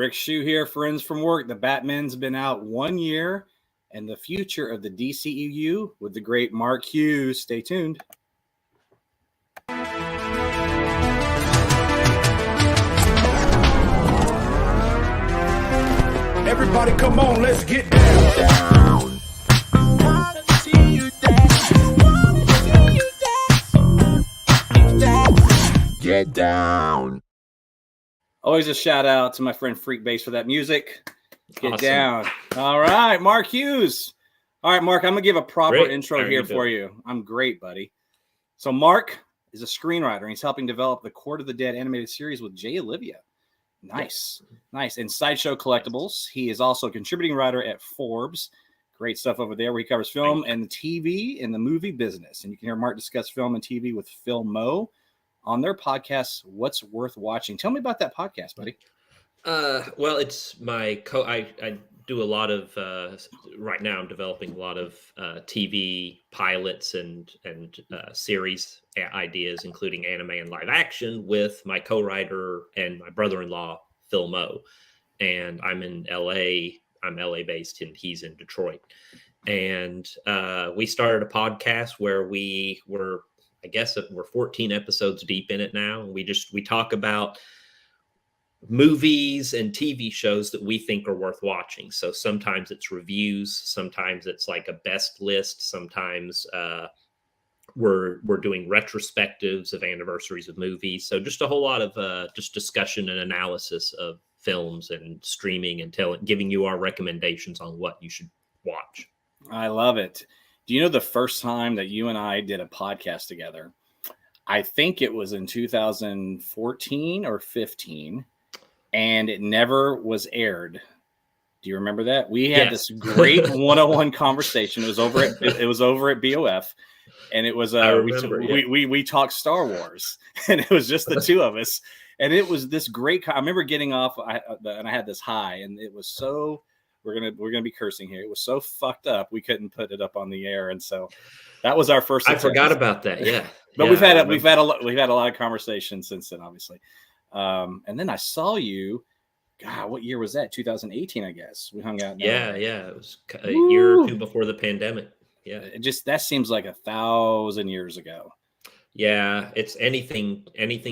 Rick Shew here, friends from work. The Batman's been out 1 year, and the future of the DCEU with the great Mark Hughes. Stay tuned. Everybody come on, let's get down. Get down. Always a shout out to my friend Freak Bass for that music. Get Awesome. down. All right, Mark Hughes. All right, Mark, I'm going to give a proper Rick, intro how are here you for doing? you. I'm great, buddy. So Mark is a screenwriter, and he's helping develop the Court of the Dead animated series with Jay Olivia. Nice. Nice. And Sideshow Collectibles. He is also a contributing writer at Forbes. Great stuff over there where he covers film and TV and the movie business. And you can hear Mark discuss film and TV with Phil Mo on their podcast, What's Worth Watching. Tell me about that podcast, buddy. Well, it's my I do a lot of right now. I'm developing a lot of TV pilots and series ideas, including anime and live action, with my co-writer and my brother-in-law Phil Mo. And I'm in LA. I'm LA based, and he's in Detroit. And we started a podcast where we're 14 episodes deep in it now. We talk about movies and TV shows that we think are worth watching. So sometimes it's reviews, sometimes it's like a best list, sometimes we're doing retrospectives of anniversaries of movies. So just a whole lot of just discussion and analysis of films and streaming and giving you our recommendations on what you should watch. I love it. Do you know the first time that you and I did a podcast together? I think it was in 2014 or 15. And it never was aired. Do you remember that? We had this great one-on-one conversation. It was over at BOF, and it was we talked Star Wars, and it was just the two of us, and it was this great. I remember getting off, and I had this high, and it was so. We're gonna be cursing here. It was so fucked up we couldn't put it up on the air, and so that was our first. I forgot about that. Yeah, but we've had a lot of conversations since then, obviously. And then I saw you. God, what year was that? 2018, I guess. We hung out. Yeah. It was a year or two before the pandemic. Yeah. That seems like 1,000 years ago. Yeah, it's anything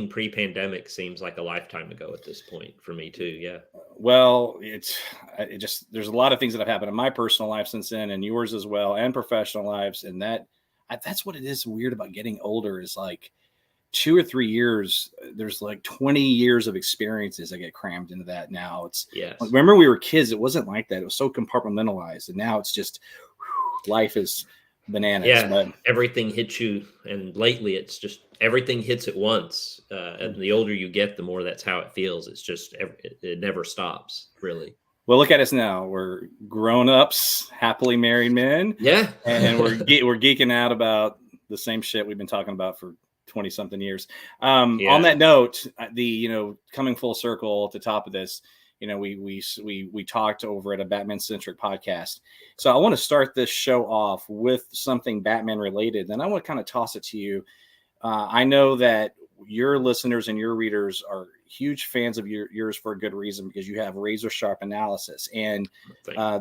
pre-pandemic seems like a lifetime ago at this point for me too. Yeah. Well, there's a lot of things that have happened in my personal life since then, and yours as well, and professional lives, and that's what it is weird about getting older is like 2 or 3 years. There's like 20 years of experiences that get crammed into that. Now remember we were kids. It wasn't like that. It was so compartmentalized, and now it's just life is bananas. Yeah, but everything hits you, and lately it's just everything hits at once. And the older you get, the more that's how it feels. It's just it never stops, really. Well, look at us now. We're grown-ups, happily married men. Yeah, and we're geeking out about the same shit we've been talking about for 20-something years. On that note, coming full circle at the top of this, we talked over at a Batman-centric podcast. So I want to start this show off with something Batman related. Then I want to kind of toss it to you. I know that your listeners and your readers are huge fans of yours for a good reason, because you have razor sharp analysis. And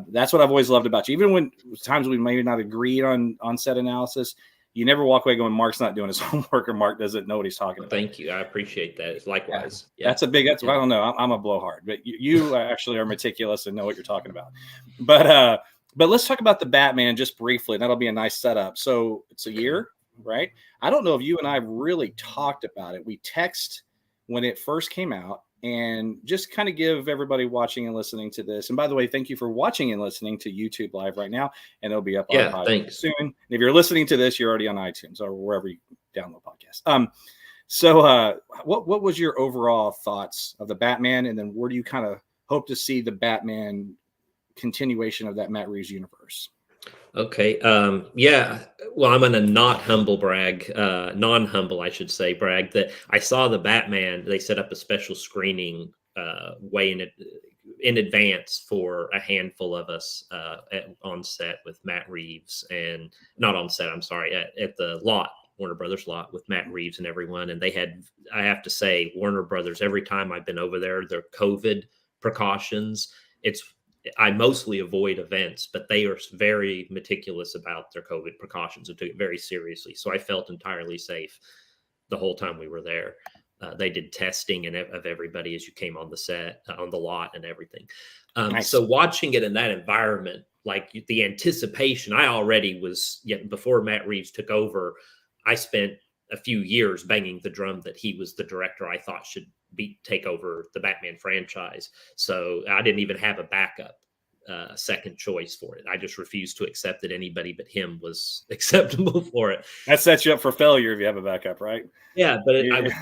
that's what I've always loved about you. Even when times we may not agree on set analysis, you never walk away going, Mark's not doing his homework, or Mark doesn't know what he's talking about. Thank you. I appreciate that. Likewise. Yeah. I don't know. I'm a blowhard, but you actually are meticulous and know what you're talking about. But let's talk about the Batman just briefly. That'll be a nice setup. So it's a year, right? I don't know if you and I really talked about it. We text when it first came out, and just kind of give everybody watching and listening to this. And by the way, thank you for watching and listening to YouTube Live right now. And it'll be up on podcast soon. And if you're listening to this, you're already on iTunes or wherever you download podcasts. So what was your overall thoughts of the Batman? And then where do you kind of hope to see the Batman continuation of that Matt Reeves universe? Okay. Yeah. Well, I'm going to non-humble, I should say, brag that I saw the Batman. They set up a special screening way in advance for a handful of us on set with Matt Reeves, and not on set, I'm sorry, at the lot, Warner Brothers lot with Matt Reeves and everyone. And they had, I have to say, Warner Brothers, every time I've been over there, their COVID precautions. I mostly avoid events, but they are very meticulous about their COVID precautions and took it very seriously. So I felt entirely safe the whole time we were there. They did testing of everybody as you came on the set, on the lot, and everything. Nice. So watching it in that environment, like the anticipation, I already was, before Matt Reeves took over, I spent a few years banging the drum that he was the director I thought should take over the Batman franchise. So I didn't even have a backup second choice for it. I just refused to accept that anybody but him was acceptable for it. That sets you up for failure if you have a backup, right? Yeah, but I was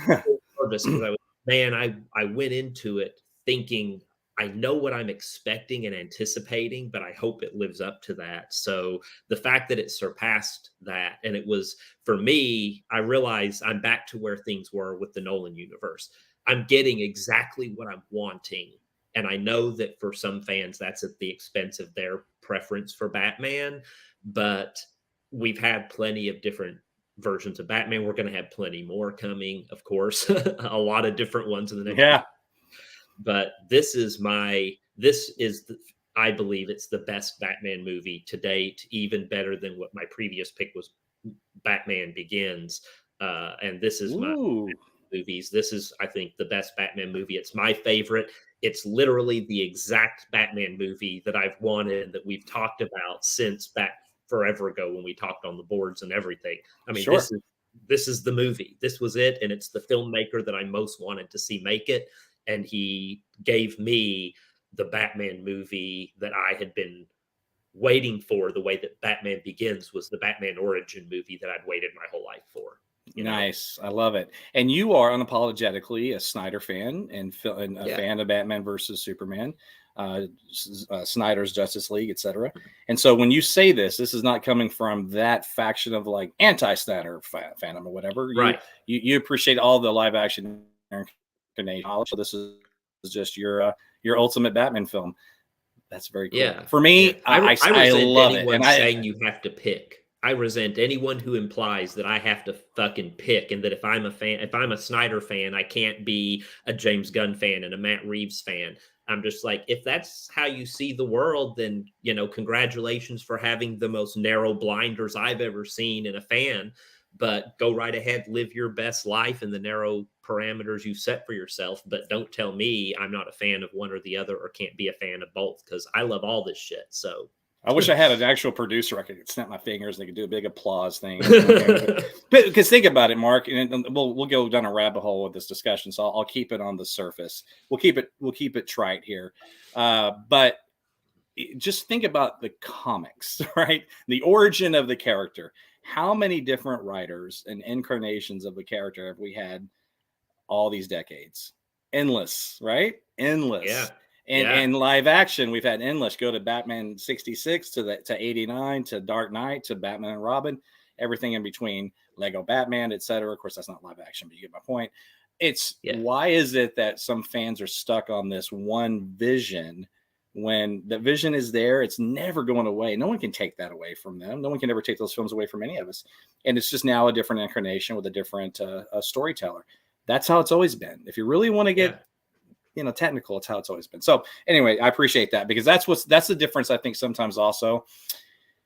so nervous because I went into it thinking I know what I'm expecting and anticipating, but I hope it lives up to that. So the fact that it surpassed that, and it was, for me, I realized I'm back to where things were with the Nolan universe. I'm getting exactly what I'm wanting. And I know that for some fans, that's at the expense of their preference for Batman. But we've had plenty of different versions of Batman. We're going to have plenty more coming, of course, a lot of different ones in the next. Yeah. But I believe it's the best Batman movie to date, even better than what my previous pick was, Batman Begins. And this is my movies. This is, I think, the best Batman movie. It's my favorite. It's literally the exact Batman movie that I've wanted, that we've talked about since back forever ago when we talked on the boards and everything. I mean, sure. This is the movie. This was it. And it's the filmmaker that I most wanted to see make it. And he gave me the Batman movie that I had been waiting for, the way that Batman Begins was the Batman origin movie that I'd waited my whole life for. Nice. I love it. And you are unapologetically a Snyder fan and a fan of Batman versus Superman, Snyder's Justice League, etc. And so when you say this is not coming from that faction of like anti-Snyder fandom or whatever. Right. You appreciate all the live action incarnation. So this is just your ultimate Batman film. That's very cool. Yeah. For me, I love it. And saying you have to pick. I resent anyone who implies that I have to fucking pick, and that if I'm a Snyder fan, I can't be a James Gunn fan and a Matt Reeves fan. I'm just like, if that's how you see the world, then, congratulations for having the most narrow blinders I've ever seen in a fan. But go right ahead, live your best life in the narrow parameters you set for yourself. But don't tell me I'm not a fan of one or the other, or can't be a fan of both, because I love all this shit. So I wish I had an actual producer I could snap my fingers and they could do a big applause thing. Because think about it, Mark, and we'll go down a rabbit hole with this discussion. So I'll keep it on the surface. We'll keep it trite here. But just think about the comics, right? The origin of the character. How many different writers and incarnations of the character have we had all these decades? Endless, right? Endless. Yeah. And live action, we've had endless. Go to Batman 66 to 89 to Dark Knight to Batman and Robin, everything in between, Lego Batman, etc. Of course, that's not live action, but you get my point. Why is it that some fans are stuck on this one vision when the vision is there? It's never going away. No one can take that away from them. No one can ever take those films away from any of us. And it's just now a different incarnation with a different storyteller. That's how it's always been. If you really want to get technical, it's how it's always been. So anyway, I appreciate that, because that's the difference, I think, sometimes also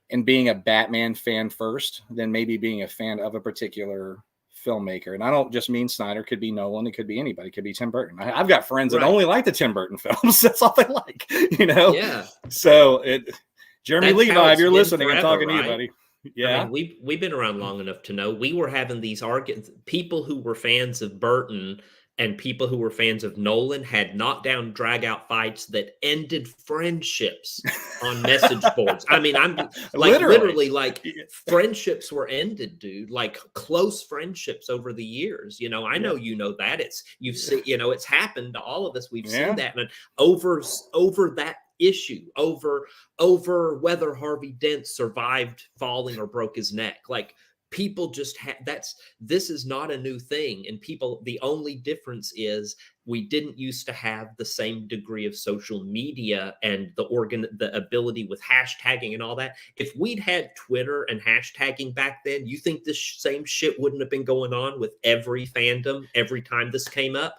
in being a Batman fan first than maybe being a fan of a particular filmmaker. And I don't just mean Snyder. It could be Nolan. It could be anybody. It could be Tim Burton. I've got friends that only like the Tim Burton films. That's all they like, Yeah. So Jeremy Levi, if you're listening, forever, I'm talking to you, buddy. Yeah. I mean, we've been around long enough to know we were having these arguments. People who were fans of Burton and people who were fans of Nolan had knockdown, drag-out fights that ended friendships on message boards. I mean, I'm like literally like friendships were ended, dude. Like close friendships over the years. I know that it's happened to all of us. We've seen that, and over that issue, over whether Harvey Dent survived falling or broke his neck, like. People just this is not a new thing. And the only difference is we didn't used to have the same degree of social media and the ability with hashtagging and all that. If we'd had Twitter and hashtagging back then, you think this same shit wouldn't have been going on with every fandom every time this came up?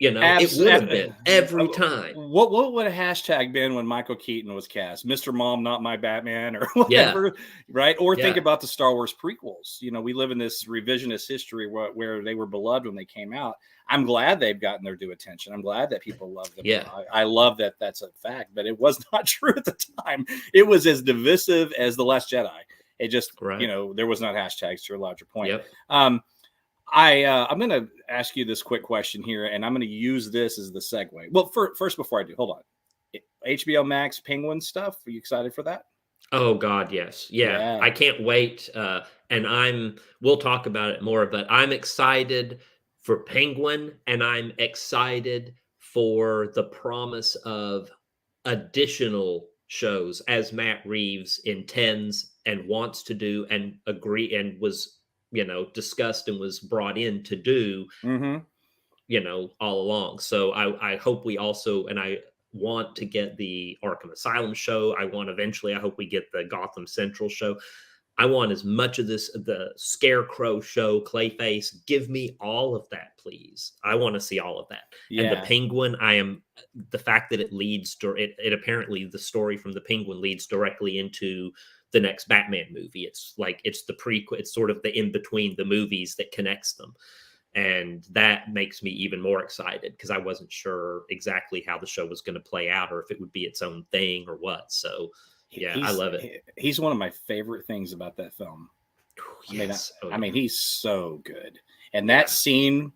You know, it would have been every uh, time. what would a hashtag been when Michael Keaton was cast? Mr. Mom, not my Batman, or Yeah. whatever, right? Or think Yeah. about the Star Wars prequels. You know, we live in this revisionist history where they were beloved when they came out. I'm glad they've gotten their due attention. I'm glad that people love them. Yeah. I love that that's a fact, but it was not true at the time. It was as divisive as The Last Jedi. It just, Right. you know, there was not hashtags, to a larger point. Yep. I'm going to ask you this quick question here, and I'm going to use this as the segue. Well, first, before I do, hold on. HBO Max Penguin stuff. Are you excited for that? Oh God, yes. Yeah. I can't wait. And we'll talk about it more, but I'm excited for Penguin, and I'm excited for the promise of additional shows as Matt Reeves intends and wants to do and agree and was, discussed and was brought in to do, all along. So I hope we also, and I want to get the Arkham Asylum show. I hope we get the Gotham Central show. I want as much of this, the Scarecrow show, Clayface. Give me all of that, please. I want to see all of that. Yeah. And the Penguin, the fact that it apparently the story from the Penguin leads directly into the next Batman movie. It's the prequel. It's sort of the in between the movies that connects them. And that makes me even more excited because I wasn't sure exactly how the show was going to play out or if it would be its own thing or what. So, yeah, I love it. He's one of my favorite things about that film. Yes. I mean, he's so good. And that scene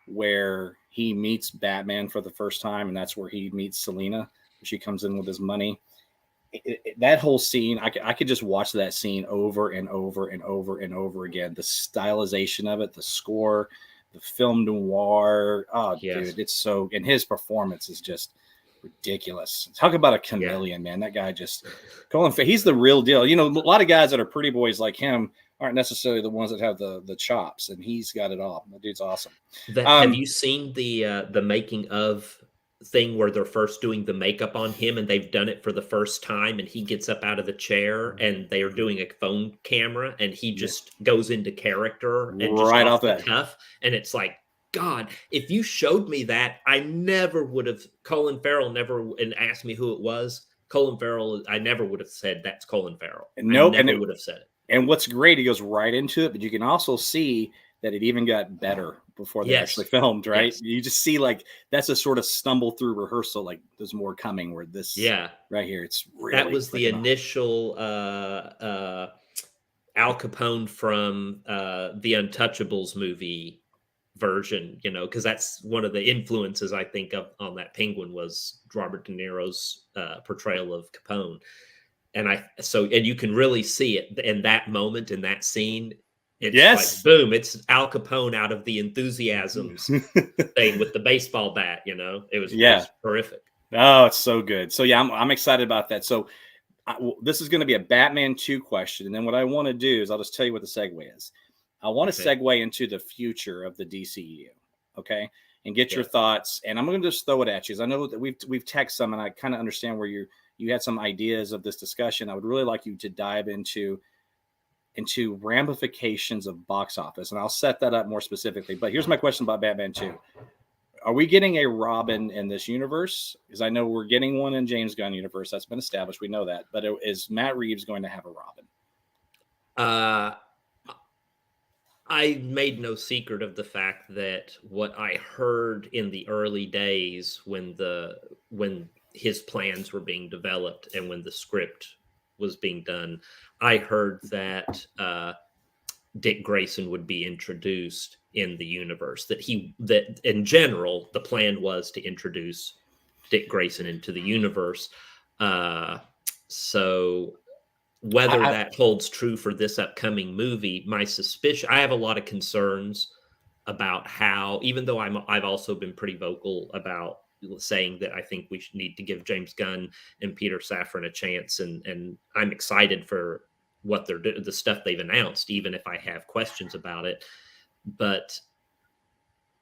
where he meets Batman for the first time, and that's where he meets Selina. She comes in with his money. That whole scene, I could just watch that scene over and over and over and over again. The stylization of it, the score, the film noir. Oh, yes. Dude, it's so, and his performance is just ridiculous. Talk about a chameleon, man. That guy just he's the real deal. You know, a lot of guys that are pretty boys like him aren't necessarily the ones that have the chops, and he's got it all. The dude's awesome. Have you seen the making of thing where they're first doing the makeup on him and they've done it for the first time and he gets up out of the chair and they are doing a phone camera and he just goes into character and just right off the cuff, and it's like, God, if you showed me that, I never would have. Colin Farrell and asked me who it was. Colin Farrell, I never would have said that's Colin Farrell. Nope, I never would have said it. And what's great, he goes right into it, but you can also see that it even got better before they actually filmed, right? Yes. You just see that's a sort of stumble through rehearsal, like there's more coming where this right here. It's really that was the initial Al Capone from the Untouchables movie version, because that's one of the influences I think of on that Penguin was Robert De Niro's portrayal of Capone. And you can really see it in that moment, in that scene. It's like, boom, it's Al Capone out of The Enthusiasms thing with the baseball bat, it was horrific. Oh, it's so good. So yeah, I'm excited about that. So this is going to be a Batman 2 question. And then what I want to do is I'll just tell you what the segue is. I want to segue into the future of the DCEU. Okay. And get your thoughts. And I'm going to just throw it at you. I know that we've texted some, and I kind of understand where you had some ideas of this discussion. I would really like you to dive into ramifications of box office. And I'll set that up more specifically. But here's my question about Batman 2. Are we getting a Robin in this universe? Because I know we're getting one in James Gunn universe. That's been established. We know that. But is Matt Reeves going to have a Robin? I made no secret of the fact that what I heard in the early days when his plans were being developed and when the script was being done, I heard that Dick Grayson would be introduced in the universe. That in general, the plan was to introduce Dick Grayson into the universe. So whether that holds true for this upcoming movie, my suspicion, I have a lot of concerns about how, even though I've also been pretty vocal about saying that I think we need to give James Gunn and Peter Safran a chance, and I'm excited for what the stuff they've announced, even if I have questions about it. But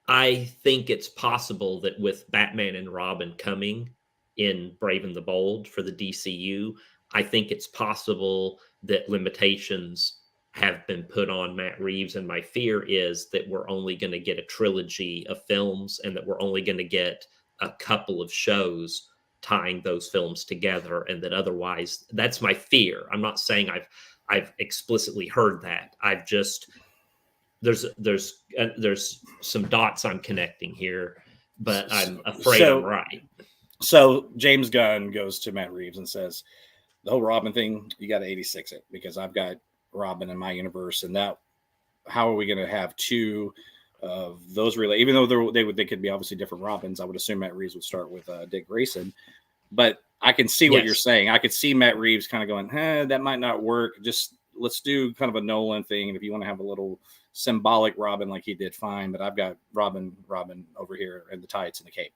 I think it's possible that with Batman and Robin coming in Brave and the Bold for the DCU, I think it's possible that limitations have been put on Matt Reeves. And my fear is that we're only going to get a trilogy of films and that we're only going to get a couple of shows tying those films together. And that otherwise, that's my fear. I'm not saying I've explicitly heard that. I've just, there's some dots I'm connecting here, but I'm afraid I'm right. So James Gunn goes to Matt Reeves and says, the whole Robin thing, you got to 86 it because I've got Robin in my universe, and that how are we going to have two of those really? Even though they could be obviously different Robins, I would assume Matt Reeves would start with Dick Grayson. But I can see what you're saying. I could see Matt Reeves kind of going, that might not work. Just let's do kind of a Nolan thing, and if you want to have a little symbolic Robin like he did, fine. But I've got Robin over here in the tights and the cape.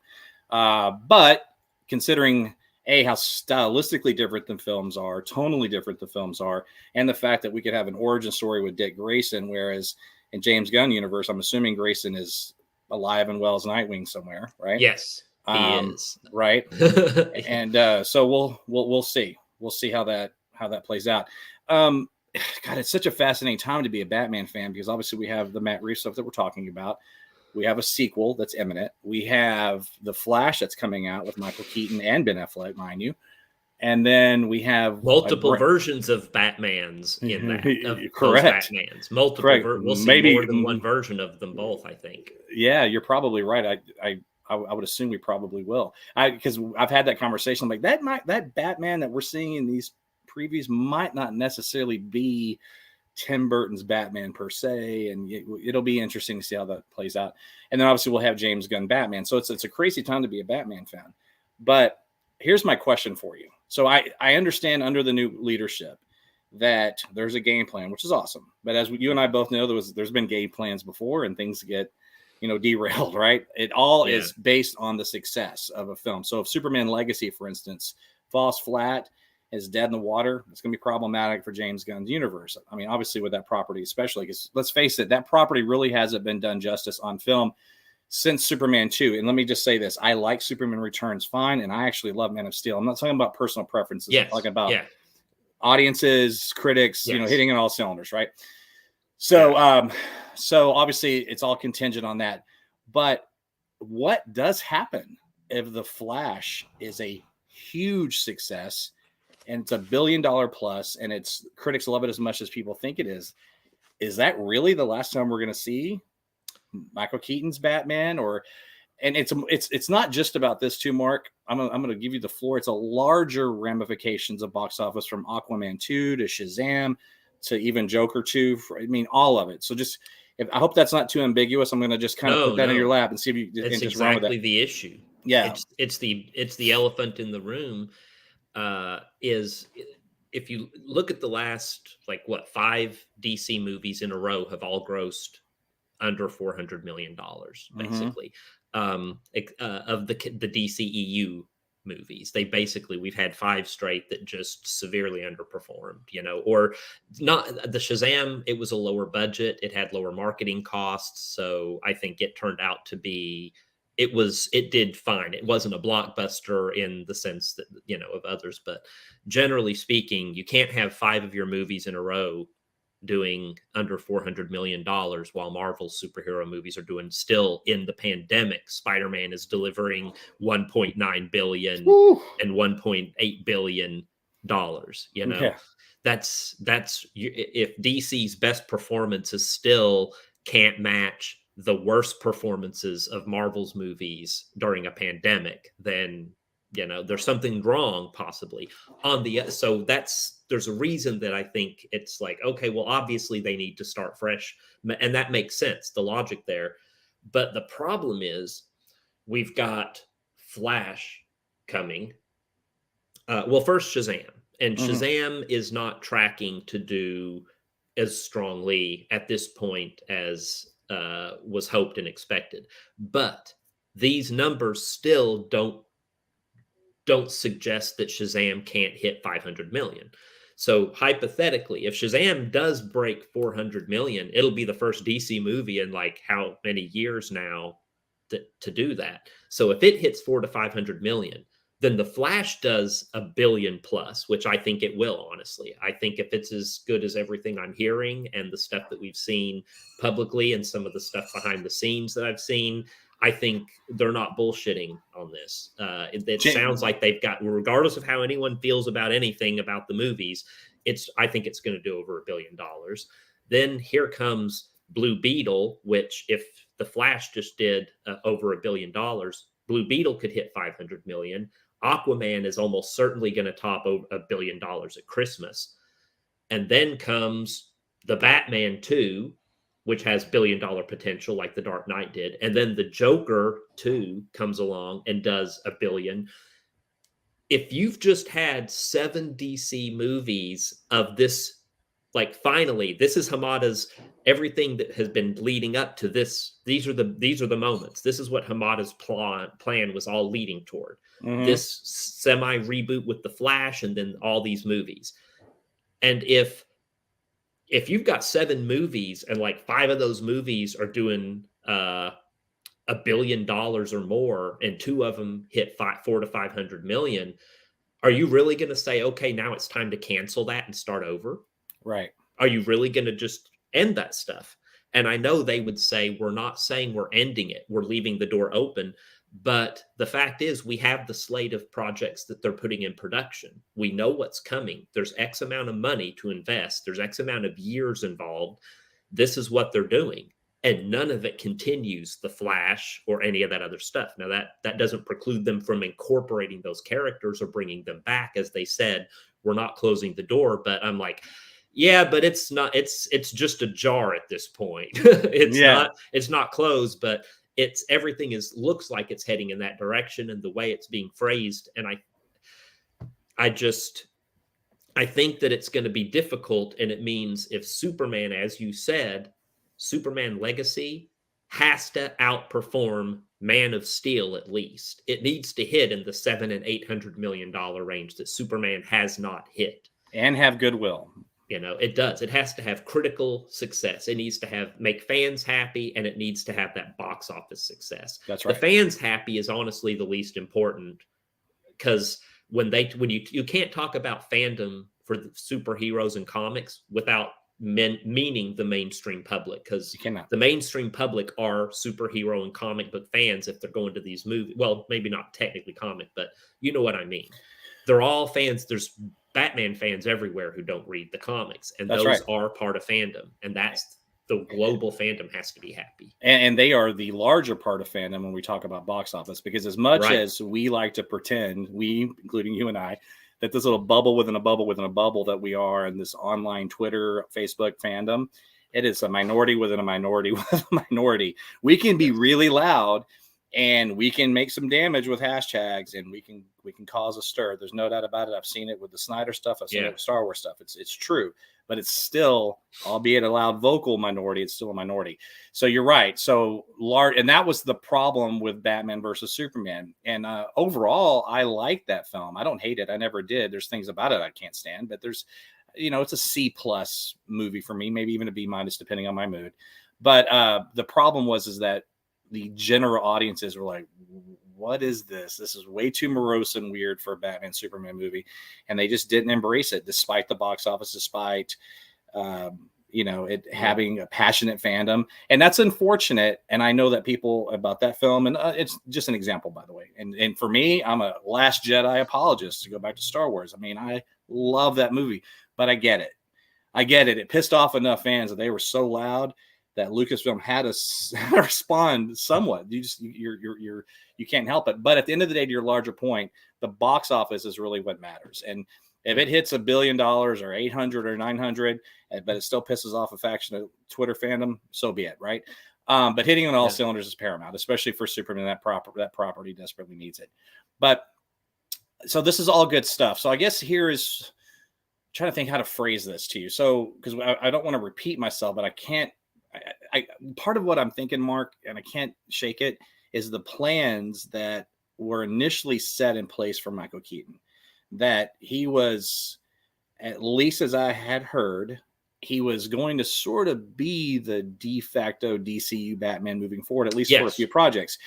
But considering how stylistically different the films are, tonally different the films are, and the fact that we could have an origin story with Dick Grayson, whereas in James Gunn universe, I'm assuming Grayson is alive and well as Nightwing somewhere, right? Yes, he is. Right. And so we'll see. We'll see how that plays out. God, it's such a fascinating time to be a Batman fan because obviously we have the Matt Reeves stuff that we're talking about. We have a sequel that's imminent. We have The Flash that's coming out with Michael Keaton and Ben Affleck, mind you. And then we have multiple versions of Batmans in that. Correct. Batmans. Multiple. Correct. We'll see maybe more than one version of them both, I think. Yeah, you're probably right. I would assume we probably will. Because I've had that conversation. I'm like, that Batman that we're seeing in these previews might not necessarily be Tim Burton's Batman per se, and it'll be interesting to see how that plays out. And then obviously we'll have James Gunn Batman. So it's a crazy time to be a Batman fan. But here's my question for you. So I understand under the new leadership that there's a game plan, which is awesome. But as you and I both know, there's been game plans before, and things get derailed, right? It all is based on the success of a film. So if Superman Legacy, for instance, falls flat, is dead in the water, it's going to be problematic for James Gunn's universe. I mean, obviously with that property, especially because let's face it, that property really hasn't been done justice on film since Superman 2. And let me just say this. I like Superman Returns fine, and I actually love Man of Steel. I'm not talking about personal preferences. I'm talking about audiences, critics, hitting on all cylinders, right? So, so obviously it's all contingent on that. But what does happen if The Flash is a huge success and it's $1 billion plus, and it's critics love it as much as people think it is? Is that really the last time we're going to see Michael Keaton's Batman? And it's not just about this too, Mark. I'm going to give you the floor. It's a larger ramifications of box office, from Aquaman 2 to Shazam to even Joker 2. I mean, all of it. So just, I hope that's not too ambiguous. I'm going to just kind of put that in your lap and see if you. That's exactly the issue. Yeah, it's the elephant in the room. Is if you look at the last 5 DC movies in a row have all grossed under $400 million, basically. Of the DCEU movies, we've had 5 straight that just severely underperformed, or not. The Shazam, it was a lower budget, it had lower marketing costs, so I think it turned out to be, it did fine. It wasn't a blockbuster in the sense that, of others, but generally speaking, you can't have 5 of your movies in a row doing under $400 million while Marvel's superhero movies are doing, still in the pandemic. Spider-Man is delivering $1.9 billion and $1.8 billion. That's if DC's best performances still can't match the worst performances of Marvel's movies during a pandemic, then there's something wrong possibly so there's a reason that I think it's like, okay, well, obviously they need to start fresh, and that makes sense, the logic there. But the problem is we've got Flash coming. Well, first Shazam, and Shazam is not tracking to do as strongly at this point as was hoped and expected, but these numbers still don't suggest that Shazam can't hit 500 million. So hypothetically, if Shazam does break 400 million, it'll be the first DC movie in how many years now to do that. So if it hits 400 to 500 million, then the Flash does $1 billion plus, which I think it will, honestly. I think if it's as good as everything I'm hearing and the stuff that we've seen publicly and some of the stuff behind the scenes that I've seen, I think they're not bullshitting on this. It sounds like they've got, regardless of how anyone feels about anything about the movies, I think it's going to do over $1 billion. Then here comes Blue Beetle, which if the Flash just did over $1 billion, Blue Beetle could hit 500 million. Aquaman is almost certainly going to top over $1 billion at Christmas. And then comes the Batman 2, which has $1 billion potential like the Dark Knight did. And then the Joker 2 comes along and does $1 billion. If you've just had 7 DC movies of this, like finally, this is Hamada's everything that has been leading up to this. These are the moments. This is what Hamada's plan was all leading toward. Mm-hmm. This semi reboot with the Flash and then all these movies. And if you've got 7 movies and like 5 of those movies are doing $1 billion or more, and 2 of them hit 400 to 500 million, are you really going to say, okay, now it's time to cancel that and start over? Right. Are you really going to just end that stuff? And I know they would say, we're not saying we're ending it. We're leaving the door open. But the fact is, we have the slate of projects that they're putting in production. We know what's coming. There's X amount of money to invest. There's X amount of years involved. This is what they're doing. And none of it continues the Flash or any of that other stuff. Now, that doesn't preclude them from incorporating those characters or bringing them back. As they said, we're not closing the door. But I'm like, yeah, but it's not. It's just ajar at this point. It's not closed, but everything looks like it's heading in that direction, and the way it's being phrased. And I think that it's going to be difficult. And it means if Superman, as you said, Superman Legacy has to outperform Man of Steel, at least. It needs to hit in the $700 and $800 million range that Superman has not hit. And have goodwill. It does. It has to have critical success. It needs to make fans happy, and it needs to have that box office success. That's right. The fans happy is honestly the least important, because when you can't talk about fandom for the superheroes and comics without meaning the mainstream public, because the mainstream public are superhero and comic book fans if they're going to these movies. Well, maybe not technically comic, but you know what I mean. They're all fans. There's Batman fans everywhere who don't read the comics, and those are part of fandom, and that's the global fandom has to be happy. And they are the larger part of fandom when we talk about box office, because as much as we like to pretend, we, including you and I, that this little bubble within a bubble within a bubble that we are in this online Twitter, Facebook fandom, it is a minority within a minority within a minority. We can be really loud, and we can make some damage with hashtags, and we can cause a stir. There's no doubt about it. I've seen it with the Snyder stuff. I've seen it with Star Wars stuff. It's true, but it's still, albeit a loud vocal minority, it's still a minority. So you're right. So large, and that was the problem with Batman versus Superman. And overall, I like that film. I don't hate it. I never did. There's things about it I can't stand, but there's, it's a C+ movie for me, maybe even a B- depending on my mood. But the problem is that the general audiences were like, what is this? This is way too morose and weird for a Batman Superman movie. And they just didn't embrace it, despite the box office, despite, it having a passionate fandom. And that's unfortunate. And I know that people about that film, and it's just an example, by the way. And for me, I'm a Last Jedi apologist, to go back to Star Wars. I mean, I love that movie, but I get it. It pissed off enough fans that they were so loud that Lucasfilm had to respond somewhat. You can't help it. But at the end of the day, to your larger point, the box office is really what matters. And if it hits $1 billion or 800 or 900, but it still pisses off a faction of Twitter fandom, so be it, right? But hitting on all cylinders is paramount, especially for Superman. That property desperately needs it. But so this is all good stuff. So I guess here is trying to think how to phrase this to you. So because I don't want to repeat myself, but I can't. Part of what I'm thinking, Mark, and I can't shake it, is the plans that were initially set in place for Michael Keaton. That he was, at least as I had heard, he was going to sort of be the de facto DCU Batman moving forward, at least for a few projects.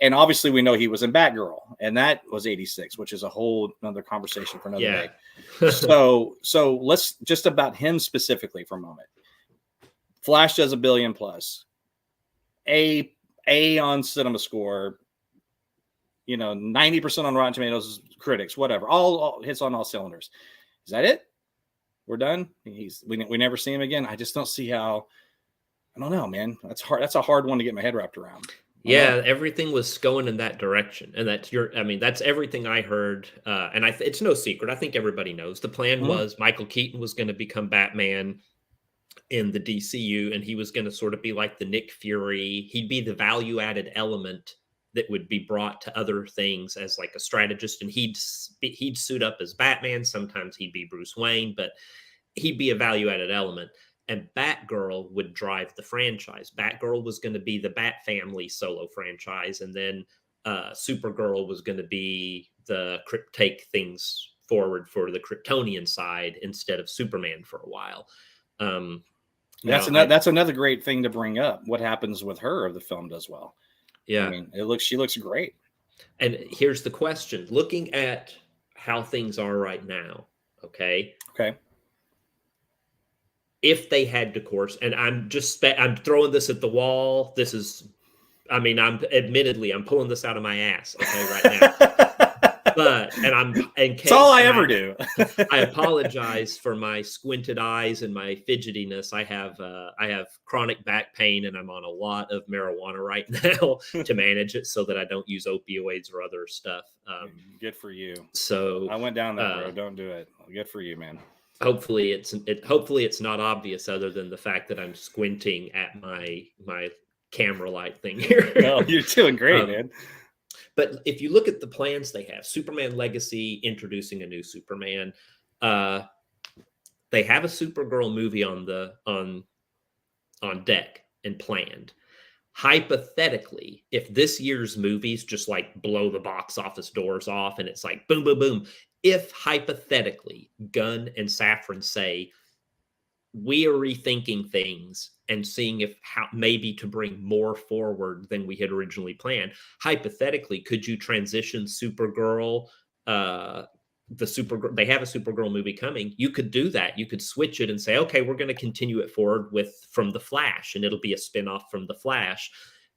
And obviously we know he was in Batgirl, and that was 86, which is a whole another conversation for another day. So let's just about him specifically for a moment. Flash does $1 billion plus. A on Cinema Score, 90% on Rotten Tomatoes, critics, whatever. All hits on all cylinders. Is that it? We're done. We never see him again. I just don't see how. I don't know, man. That's hard. That's a hard one to get my head wrapped around. Yeah, everything was going in that direction, and that's everything I heard. And it's no secret. I think everybody knows the plan was Michael Keaton was going to become Batman in the DCU, and he was going to sort of be like the Nick Fury. He'd be the value-added element that would be brought to other things as like a strategist, and he'd suit up as Batman. Sometimes he'd be Bruce Wayne, but he'd be a value-added element. And Batgirl would drive the franchise. Batgirl was going to be the Bat Family solo franchise, and then Supergirl was going to be take things forward for the Kryptonian side instead of Superman for a while. That's another great thing to bring up. What happens with her if the film does well? Yeah, I mean, she looks great. And here's the question: looking at how things are right now, okay. If they had to course, and I'm throwing this at the wall. I'm pulling this out of my ass, okay, right now. It's all I ever do. I apologize for my squinted eyes and my fidgetiness. I have chronic back pain, and I'm on a lot of marijuana right now to manage it so that I don't use opioids or other stuff. Good for you. So I went down that road. Don't do it. Good for you, man. Hopefully it's not obvious other than the fact that I'm squinting at my camera light thing here. No, you're doing great, man. But if you look at the plans they have, Superman Legacy, introducing a new Superman, they have a Supergirl movie on deck and planned. Hypothetically, if this year's movies just like blow the box office doors off and it's like boom, boom, boom, if hypothetically Gunn and Safran say, we are rethinking things and seeing how maybe to bring more forward than we had originally planned, hypothetically, could you transition Supergirl? They have a Supergirl movie coming. You could do that. You could switch it and say, okay, we're going to continue it forward from The Flash, and it'll be a spinoff from The Flash.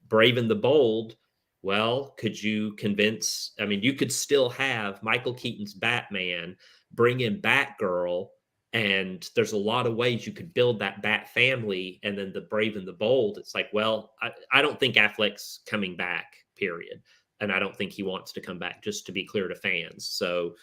Brave and the Bold. Well, could you convince? I mean, you could still have Michael Keaton's Batman, bring in Batgirl, and there's a lot of ways you could build that Bat family. And then the Brave and the Bold, it's like, well, I don't think Affleck's coming back, period. And I don't think he wants to come back, just to be clear to fans. So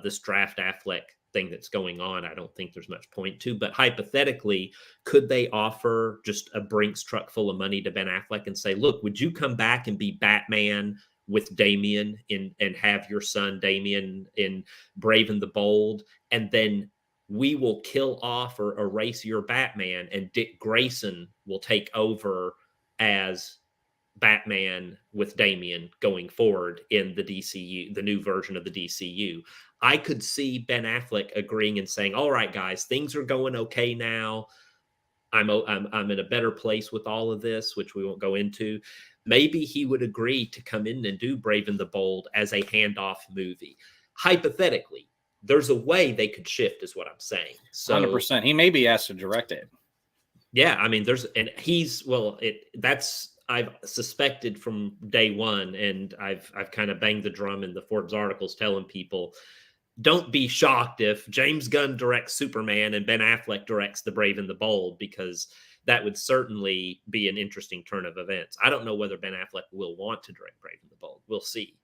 this draft Affleck thing that's going on, I don't think there's much point to. But hypothetically, could they offer just a Brinks truck full of money to Ben Affleck and say, look, would you come back and be Batman with Damian and have your son Damian in Brave and the Bold, and then we will kill off or erase your Batman, and Dick Grayson will take over as Batman with Damian going forward in the DCU, the new version of the DCU. I could see Ben Affleck agreeing and saying, all right, guys, things are going okay now. I'm in a better place with all of this, which we won't go into. Maybe he would agree to come in and do Brave and the Bold as a handoff movie. Hypothetically, there's a way they could shift, is what I'm saying. So 100%. He may be asked to direct it. Yeah, I mean, I've suspected from day one, and I've kind of banged the drum in the Forbes articles telling people, don't be shocked if James Gunn directs Superman and Ben Affleck directs The Brave and the Bold, because that would certainly be an interesting turn of events. I don't know whether Ben Affleck will want to direct Brave and the Bold. We'll see.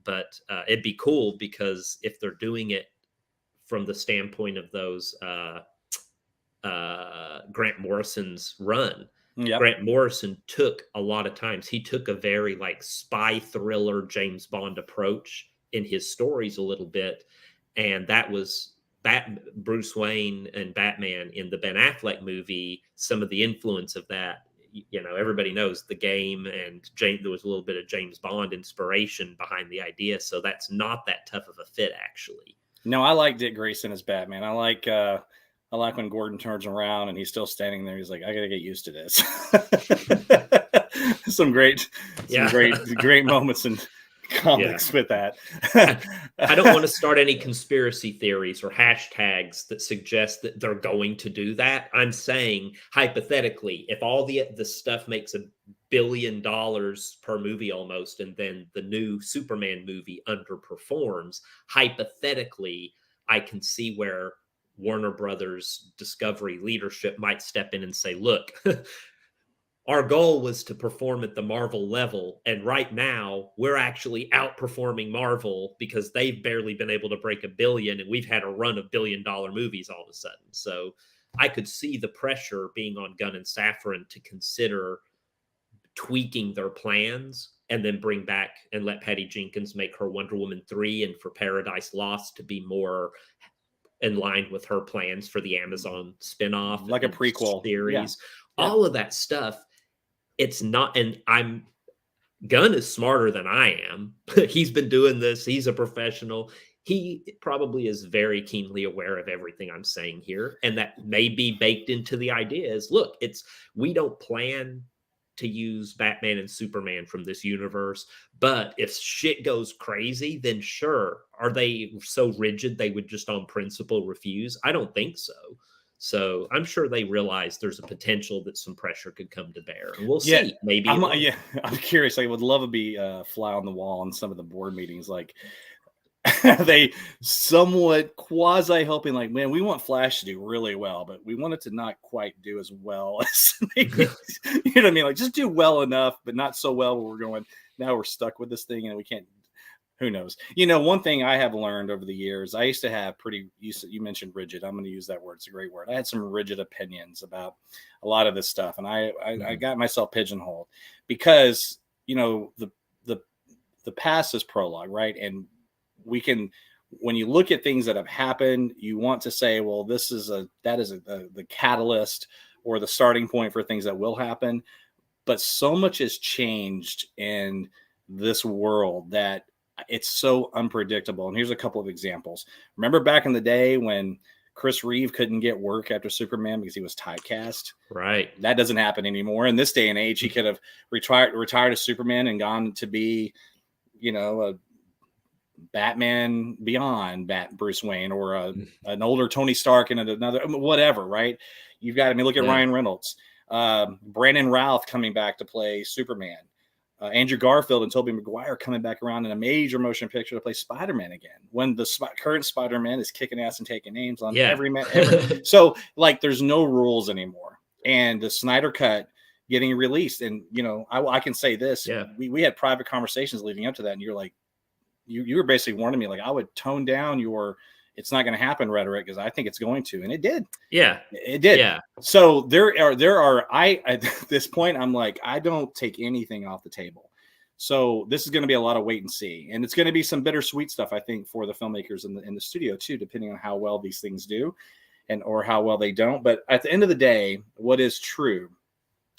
But it'd be cool, because if they're doing it from the standpoint of those Grant Morrison's run, Yep. Grant Morrison took a lot of times. He took a very like spy thriller James Bond approach in his stories a little bit. And that was Bruce Wayne and Batman in the Ben Affleck movie. Some of the influence of that, everybody knows The Game, and there was a little bit of James Bond inspiration behind the idea. So that's not that tough of a fit, actually. No, I like Dick Grayson as Batman. I like when Gordon turns around and he's still standing there. He's like, I got to get used to this. Some great Yeah. great moments in comics with that. I don't want to start any conspiracy theories or hashtags that suggest that they're going to do that. I'm saying hypothetically, if all the stuff makes $1 billion per movie almost, and then the new Superman movie underperforms, hypothetically, I can see where Warner Brothers Discovery leadership might step in and say, look, our goal was to perform at the Marvel level. And right now we're actually outperforming Marvel because they've barely been able to break $1 billion. And we've had a run of $1 billion movies all of a sudden. So I could see the pressure being on Gunn and Safran to consider tweaking their plans and then bring back and let Patty Jenkins make her Wonder Woman 3 and for Paradise Lost to be more in line with her plans for the Amazon spinoff, like a prequel series, all of that stuff. It's not, and Gunn is smarter than I am. He's been doing this. He's a professional. He probably is very keenly aware of everything I'm saying here. And that may be baked into the idea is, look, we don't plan to use Batman and Superman from this universe, but if shit goes crazy, then sure. Are they so rigid they would just on principle refuse? I don't think so. So I'm sure they realize there's a potential that some pressure could come to bear, and we'll see. Maybe I'm curious. I would love to be a fly on the wall in some of the board meetings. Like they somewhat quasi hoping, like, man, we want Flash to do really well, but we want it to not quite do as well as you know what I mean? Like just do well enough, but not so well where we're going. Now we're stuck with this thing, and we can't. Who knows? You know, one thing I have learned over the years, I used to have you mentioned rigid. I'm going to use that word. It's a great word. I had some rigid opinions about a lot of this stuff. And I got myself pigeonholed because, you know, the past is prologue, right? And when you look at things that have happened, you want to say, well, that is the catalyst or the starting point for things that will happen. But so much has changed in this world that it's so unpredictable. And here's a couple of examples. Remember back in the day when Chris Reeve couldn't get work after Superman because he was typecast? Right. That doesn't happen anymore. In this day and age, he could have retired as Superman and gone to be, you know, a Batman Beyond Bruce Wayne or an older Tony Stark and another, whatever, right? You've got, look at Ryan Reynolds, Brandon Routh coming back to play Superman. Andrew Garfield and Tobey Maguire coming back around in a major motion picture to play Spider-Man again, when the current Spider-Man is kicking ass and taking names on every man. So like, there's no rules anymore. And the Snyder Cut getting released. And, you know, I can say this, we had private conversations leading up to that. And you're like, you were basically warning me, like, I would tone down your, it's not going to happen rhetoric, because I think it's going to, and it did. Yeah, it did. Yeah. So there are. At this point, I'm like, I don't take anything off the table. So this is going to be a lot of wait and see, and it's going to be some bittersweet stuff, I think, for the filmmakers in the studio too, depending on how well these things do, or how well they don't. But at the end of the day, what is true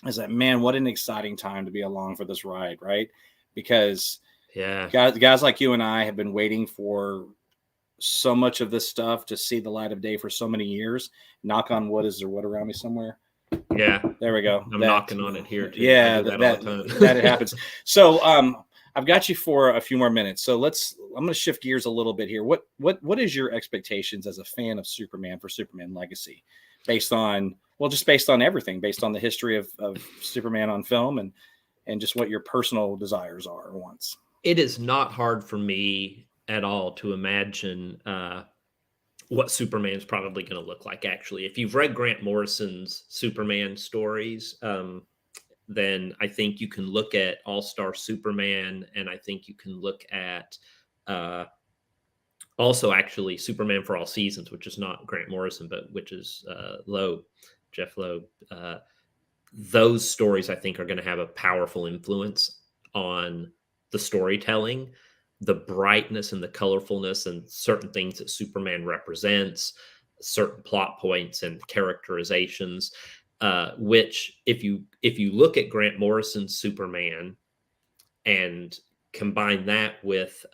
is that, man, what an exciting time to be along for this ride, right? Because guys like you and I have been waiting for so much of this stuff to see the light of day for so many years. Knock on wood. Is there wood around me somewhere? Yeah, there we go. I'm knocking on it here too. Yeah, that happens. So I've got you for a few more minutes. So I'm going to shift gears a little bit here. What is your expectations as a fan of Superman for Superman Legacy, based on everything, based on the history of Superman on film and just what your personal desires are or wants? It is not hard for me at all to imagine what Superman is probably going to look like. Actually, if you've read Grant Morrison's Superman stories, then I think you can look at All-Star Superman, and I think you can look at also actually Superman for All Seasons, which is not Grant Morrison, but which is Jeff Loeb. Those stories, I think, are going to have a powerful influence on the storytelling, the brightness and the colorfulness and certain things that Superman represents, certain plot points and characterizations, which if you look at Grant Morrison's Superman and combine that with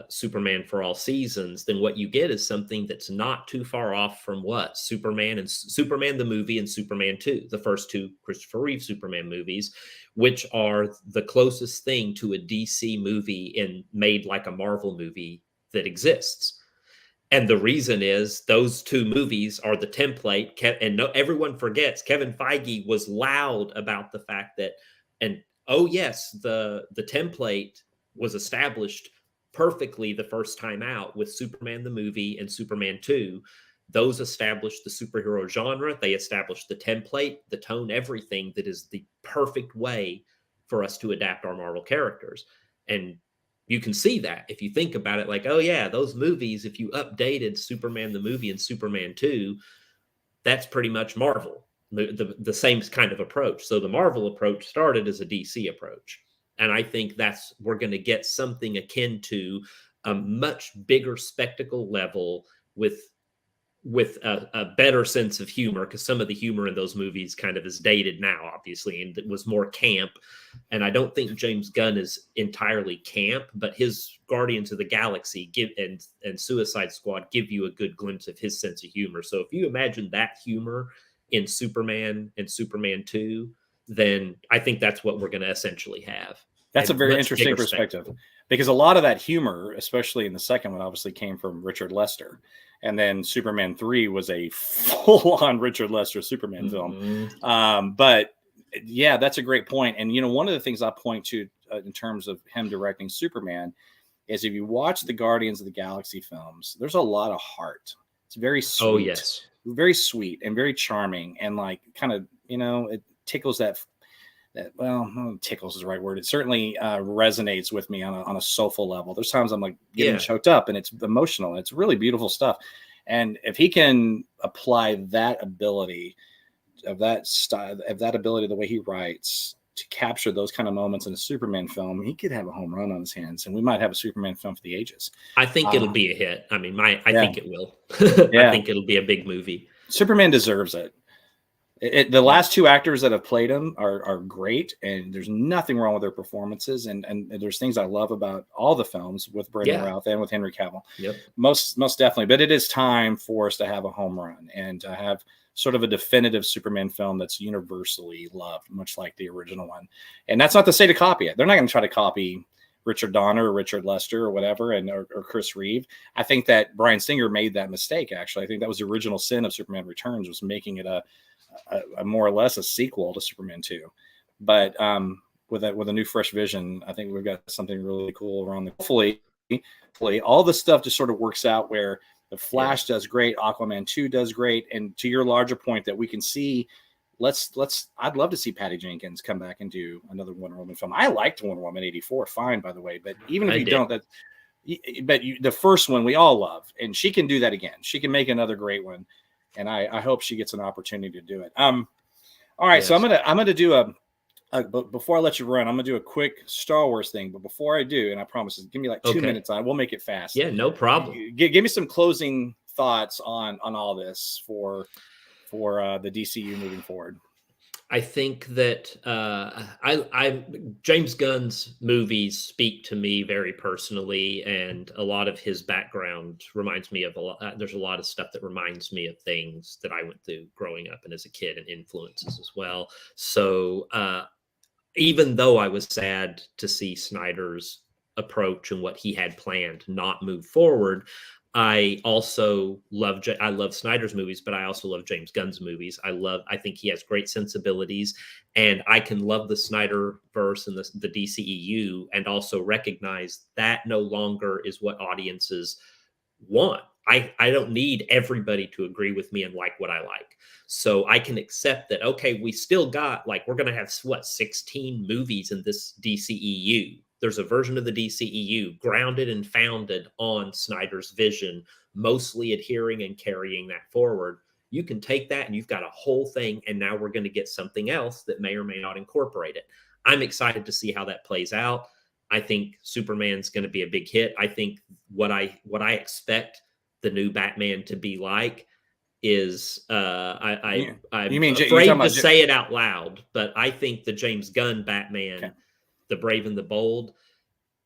Superman for All Seasons, then what you get is something that's not too far off from what Superman the movie and Superman 2, the first two Christopher Reeve Superman movies, which are the closest thing to a DC movie and made like a Marvel movie that exists. And the reason is those two movies are the template. And everyone forgets Kevin Feige was loud about the fact that, and oh yes, the template was established perfectly the first time out with Superman the movie and Superman 2. Those established the superhero genre. They established the template, the tone, everything that is the perfect way for us to adapt our Marvel characters. And you can see that if you think about it, like, oh yeah, those movies, if you updated Superman the movie and Superman 2, that's pretty much Marvel, the same kind of approach. So the Marvel approach started as a DC approach. And I think we're going to get something akin to a much bigger spectacle level with a better sense of humor, because some of the humor in those movies kind of is dated now, obviously, and it was more camp. And I don't think James Gunn is entirely camp, but his Guardians of the Galaxy and Suicide Squad give you a good glimpse of his sense of humor. So if you imagine that humor in Superman and Superman 2, then I think that's what we're going to essentially have. That's a very interesting perspective, because a lot of that humor, especially in the second one, obviously came from Richard Lester. And then Superman 3 was a full-on Richard Lester Superman film. But yeah, that's a great point. And, one of the things I point to in terms of him directing Superman is if you watch the Guardians of the Galaxy films, there's a lot of heart. It's very sweet. Oh, yes. Very sweet and very charming. And like kind of, it tickles that tickles is the right word. It certainly resonates with me on a soulful level. There's times I'm like getting choked up, and it's emotional. It's really beautiful stuff. And if he can apply that ability of that style, of that ability, the way he writes, to capture those kind of moments in a Superman film, he could have a home run on his hands, and we might have a Superman film for the ages. I think it'll be a hit. I mean, I think it will. I think it'll be a big movie. Superman deserves it. The last two actors that have played him are great, and there's nothing wrong with their performances. And there's things I love about all the films with Brandon Routh and with Henry Cavill. Yep. Most definitely. But it is time for us to have a home run and to have sort of a definitive Superman film that's universally loved, much like the original one. And that's not to say to copy it. They're not going to try to copy Richard Donner or Richard Lester or whatever, or Chris Reeve. I think that Bryan Singer made that mistake, actually. I think that was the original sin of Superman Returns, was making it a more or less a sequel to Superman 2. But with a new fresh vision, I think we've got something really cool around the hopefully all the stuff just sort of works out where the Flash does great, Aquaman 2 does great, and to your larger point that we can see, I'd love to see Patty Jenkins come back and do another Wonder Woman film. I liked Wonder Woman 84 fine, by the way, but even if the first one we all love, and she can do that again. She can make another great one. And I hope she gets an opportunity to do it. All right, yes. So I'm gonna do but before I let you run, I'm gonna do a quick Star Wars thing. But before I do, and I promise, give me like 2 minutes on it. We'll make it fast. Yeah, no problem. Give me some closing thoughts on all this for the DCU moving forward. I think that James Gunn's movies speak to me very personally, and a lot of his background reminds me of there's a lot of stuff that reminds me of things that I went through growing up and as a kid, and influences as well. So even though I was sad to see Snyder's approach and what he had planned not move forward, I also love Snyder's movies, but I also love James Gunn's movies. I think he has great sensibilities, and I can love the Snyderverse and the DCEU, and also recognize that no longer is what audiences want. I don't need everybody to agree with me and like what I like. So I can accept that, okay, we still got, like, we're going to have 16 movies in this DCEU. There's a version of the DCEU grounded and founded on Snyder's vision, mostly adhering and carrying that forward. You can take that and you've got a whole thing, and now we're going to get something else that may or may not incorporate it. I'm excited to see how that plays out. I think Superman's going to be a big hit. I think what I expect the new Batman to be like is I'm afraid to say it out loud, but I think the James Gunn Batman, the Brave and the Bold,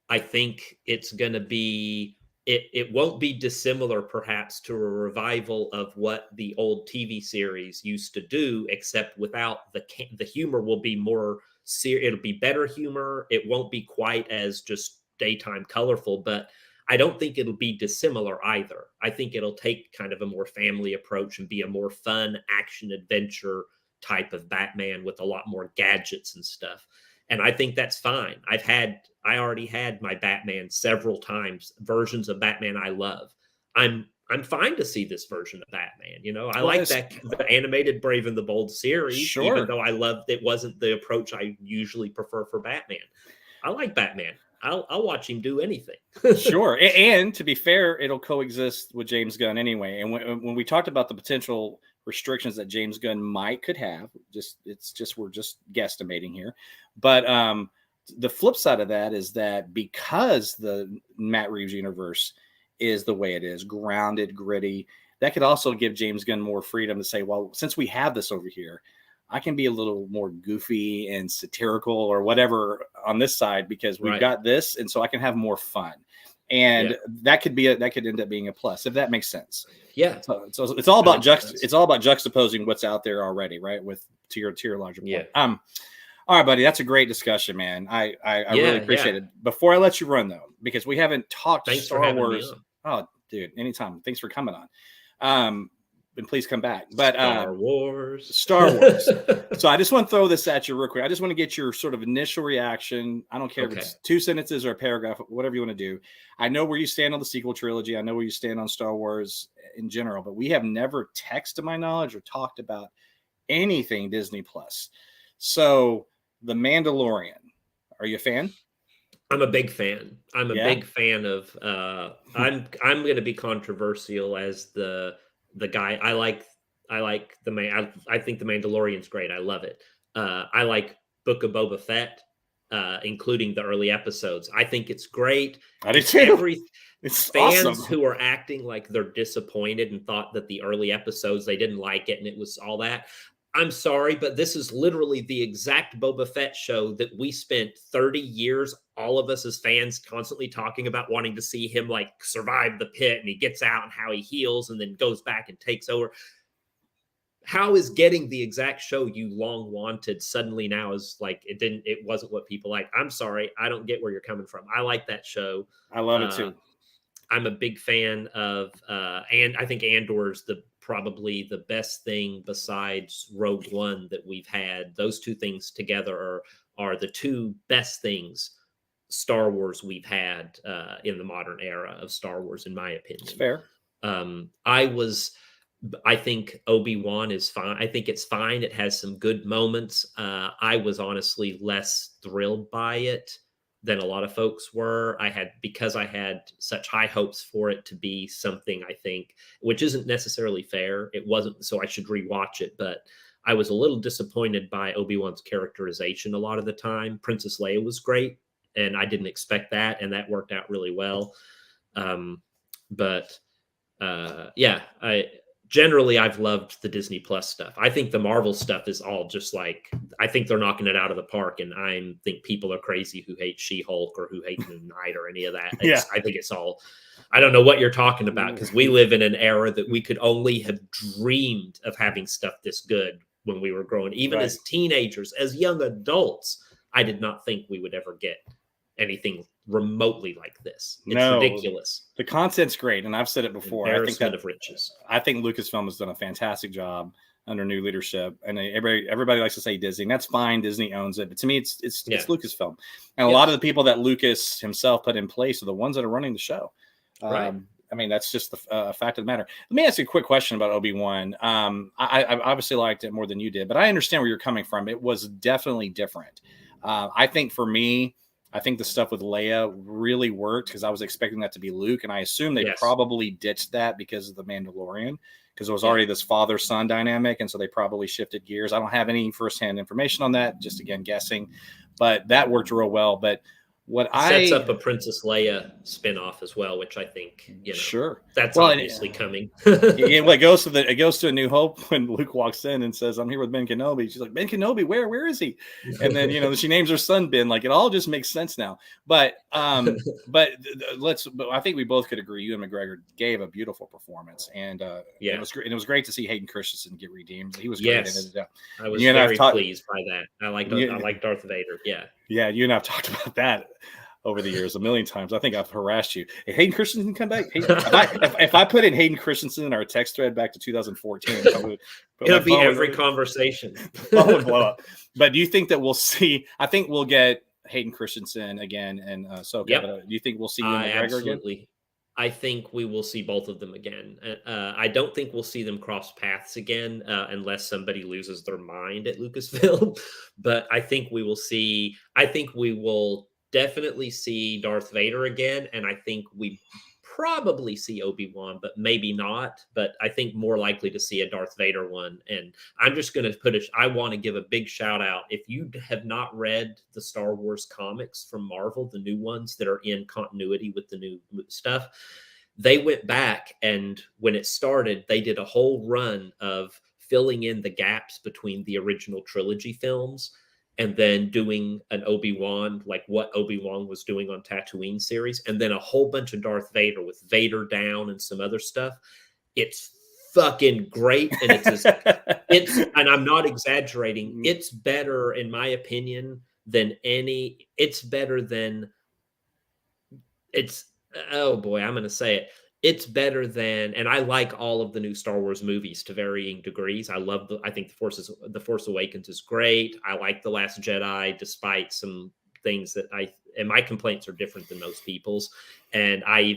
I think it's going to be, it won't be dissimilar perhaps to a revival of what the old TV series used to do, except without the humor will be more it'll be better humor. It won't be quite as just daytime colorful, but I don't think it'll be dissimilar either. I think it'll take kind of a more family approach and be a more fun action adventure type of Batman with a lot more gadgets and stuff. And I think that's fine. I already had my Batman several times, versions of Batman I love. I'm fine to see this version of Batman. You know, I like that the animated Brave and the Bold series, even though I loved it wasn't the approach I usually prefer for Batman. I like Batman. I'll watch him do anything. Sure. And to be fair, it'll coexist with James Gunn anyway. And when we talked about the potential restrictions that James Gunn could have, we're just guesstimating here. But the flip side of that is that because the Matt Reeves universe is the way it is, grounded, gritty, that could also give James Gunn more freedom to say, well, since we have this over here, I can be a little more goofy and satirical or whatever on this side because we've got this, and so I can have more fun. And that could end up being a plus, if that makes sense. Yeah. So it's all about juxtaposing what's out there already, right? To your larger point. Yeah. All right, buddy. That's a great discussion, man. I really appreciate it. Before I let you run though, because we haven't talked Star Wars. Oh, dude, anytime. Thanks for coming on. And please come back. But Star Wars. So I just want to throw this at you real quick. I just want to get your sort of initial reaction. I don't care if it's 2 sentences or a paragraph, whatever you want to do. I know where you stand on the sequel trilogy. I know where you stand on Star Wars in general, but we have never texted, to my knowledge, or talked about anything Disney Plus. So The Mandalorian, are you a fan? I'm a big fan. I'm a big fan of I'm going to be controversial as the guy. I think The Mandalorian's great. I love it. I like Book of Boba Fett, including the early episodes. I think it's great. I do too. It's fans awesome. Who are acting like they're disappointed and thought that the early episodes, they didn't like it and it was all that. I'm sorry, but this is literally the exact Boba Fett show that we spent 30 years, all of us as fans, constantly talking about, wanting to see him like survive the pit, and he gets out and how he heals and then goes back and takes over. How is getting the exact show you long wanted suddenly now is like, it wasn't what people like? I'm sorry. I don't get where you're coming from. I like that show. I love it too. I'm a big fan of, and I think Andor's probably the best thing besides Rogue One that we've had. Those two things together are the two best things Star Wars we've had in the modern era of Star Wars, in my opinion. It's fair. I think Obi-Wan is fine. I think it's fine. It has some good moments. I was honestly less thrilled by it than a lot of folks were. Because I had such high hopes for it to be something, I think, which isn't necessarily fair. It wasn't, so I should rewatch it, but I was a little disappointed by Obi-Wan's characterization a lot of the time. Princess Leia was great, and I didn't expect that, and that worked out really well. Generally, I've loved the Disney Plus stuff. I think the Marvel stuff is all just like, I think they're knocking it out of the park, and I think people are crazy who hate She-Hulk or who hate Moon Knight or any of that. I think it's all, I don't know what you're talking about, because we live in an era that we could only have dreamed of having stuff this good when we were growing. Even as teenagers, as young adults, I did not think we would ever get anything remotely like this. It's ridiculous. The content's great, and I've said it before. Embarrassment of riches. I think Lucasfilm has done a fantastic job under new leadership, and everybody likes to say Disney, and that's fine. Disney owns it, but to me, it's Lucasfilm, and a lot of the people that Lucas himself put in place are the ones that are running the show. I mean, that's just the fact of the matter. Let me ask you a quick question about Obi-Wan. I obviously liked it more than you did, but I understand where you're coming from. It was definitely different. I think for me, I think the stuff with Leia really worked because I was expecting that to be Luke, and I assume they probably ditched that because of the Mandalorian, because it was already this father-son dynamic, and so they probably shifted gears. I don't have any firsthand information on that, just again guessing, but that worked real well. But What Sets up a Princess Leia spinoff as well, which I think, sure. that's Well, obviously coming. Yeah, well, it goes to A New Hope when Luke walks in and says, "I'm here with Ben Kenobi." She's like, "Ben Kenobi, where is he?" And then she names her son Ben. Like, it all just makes sense now. But but I think we both could agree. Ewan McGregor gave a beautiful performance, and it was great. And it was great to see Hayden Christensen get redeemed. He was great. Yes, I was very pleased by that. I like Darth Vader. Yeah, you and I've talked about that over the years a million times. I think I've harassed you. Hey, Hayden Christensen come back. If I put in Hayden Christensen in our text thread back to 2014, it'll be every conversation. Phone would blow up. But do you think that we'll see? I think we'll get Hayden Christensen again and Ahsoka. Yep. Do you think we'll see Ewan McGregor again? I think we will see both of them again. I don't think we'll see them cross paths again unless somebody loses their mind at Lucasfilm. But I think we will see. I think we will definitely see Darth Vader again, and I think we probably see Obi-Wan, but maybe not. But I think more likely to see a Darth Vader one. And I'm just going to I want to give a big shout out. If you have not read the Star Wars comics from Marvel, the new ones that are in continuity with the new stuff, they went back, and when it started, they did a whole run of filling in the gaps between the original trilogy films and then doing an Obi-Wan, like what Obi-Wan was doing on Tatooine series, and then a whole bunch of Darth Vader with Vader down and some other stuff. It's fucking great, and and I'm not exaggerating. It's better, in my opinion, oh boy, I'm going to say it. It's better than, and I like all of the new Star Wars movies to varying degrees. I think The Force Awakens is great. I like The Last Jedi, despite some things that and my complaints are different than most people's. And I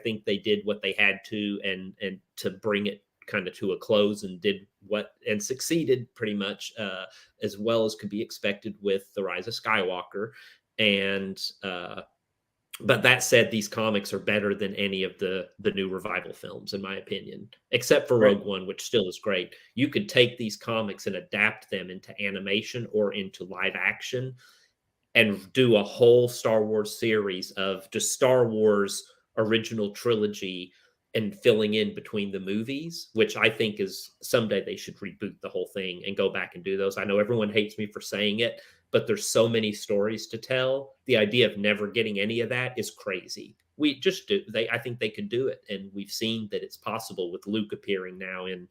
think they did what they had to, and to bring it kind of to a close, and succeeded pretty much as well as could be expected with The Rise of Skywalker. And, but that said, these comics are better than any of the new revival films, in my opinion, except for Rogue One, which still is great. You could take these comics and adapt them into animation or into live action and do a whole Star Wars series of just Star Wars original trilogy and filling in between the movies, which I think is someday they should reboot the whole thing and go back and do those. I know everyone hates me for saying it, but there's so many stories to tell. The idea of never getting any of that is crazy. We just do. I think they could do it. And we've seen that it's possible with Luke appearing now in,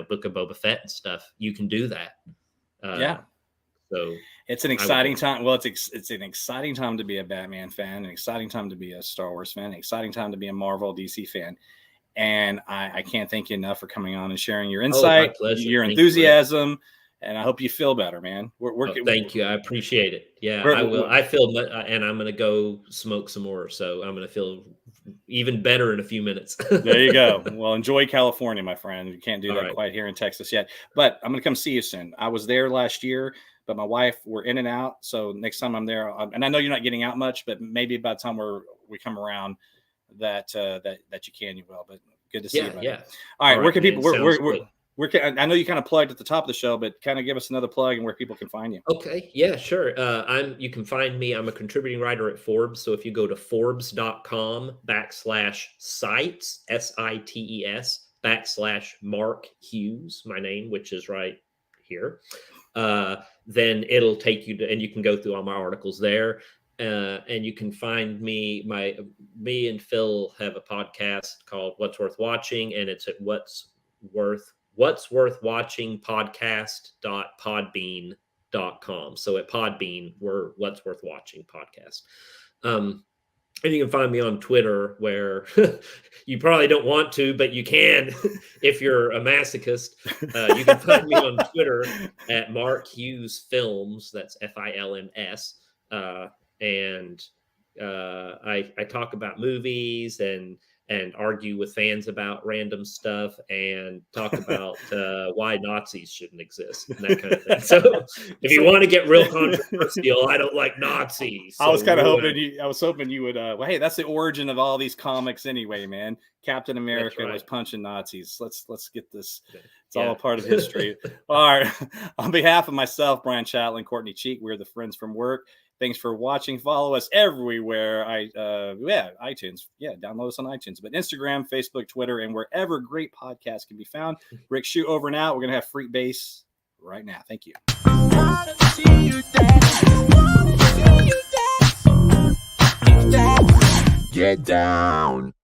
Book of Boba Fett and stuff. You can do that. Yeah. So it's an exciting time. Well, it's an exciting time to be a Batman fan, an exciting time to be a Star Wars fan, an exciting time to be a Marvel DC fan. And I can't thank you enough for coming on and sharing your insight, your enthusiasm. And I hope you feel better, man. Thank you. I appreciate it. Yeah, I will. I feel, and I'm going to go smoke some more. So I'm going to feel even better in a few minutes. There you go. Well, enjoy California, my friend. You can't do that quite here in Texas yet. But I'm going to come see you soon. I was there last year, but my wife, we're in and out. So next time I'm there, and I know you're not getting out much, but maybe by the time we come around, that you can, you will. But good to see you. Yeah. All right. Where can people? I know you kind of plugged at the top of the show, but kind of give us another plug and where people can find you. Okay. Yeah, sure. You can find me. I'm a contributing writer at Forbes. So if you go to Forbes.com/sites, SITES /Mark Hughes, my name, which is right here, then it'll take you to, and you can go through all my articles there. And you can find me and Phil have a podcast called What's Worth Watching, and it's at What's Worth Watching podcast.podbean.com. So at Podbean, we're What's Worth Watching podcast. And you can find me on Twitter, where you probably don't want to, but you can if you're a masochist. You can find me on Twitter at Mark Hughes Films. That's FILMS. And I talk about movies and argue with fans about random stuff and talk about why Nazis shouldn't exist and that kind of thing. So if you want to get real controversial, I don't like Nazis. So I was kind of hoping you would. Well, hey, that's the origin of all these comics anyway, man. Captain America was punching Nazis. Let's get this. It's all a part of history. All right. On behalf of myself, Brian Chatelain, Courtney Cheek, we're the Friends from Work. Thanks for watching. Follow us everywhere. iTunes. Yeah, download us on iTunes. But Instagram, Facebook, Twitter, and wherever great podcasts can be found. Rick Shew over and out. We're going to have Freak Bass right now. Thank you. Get down.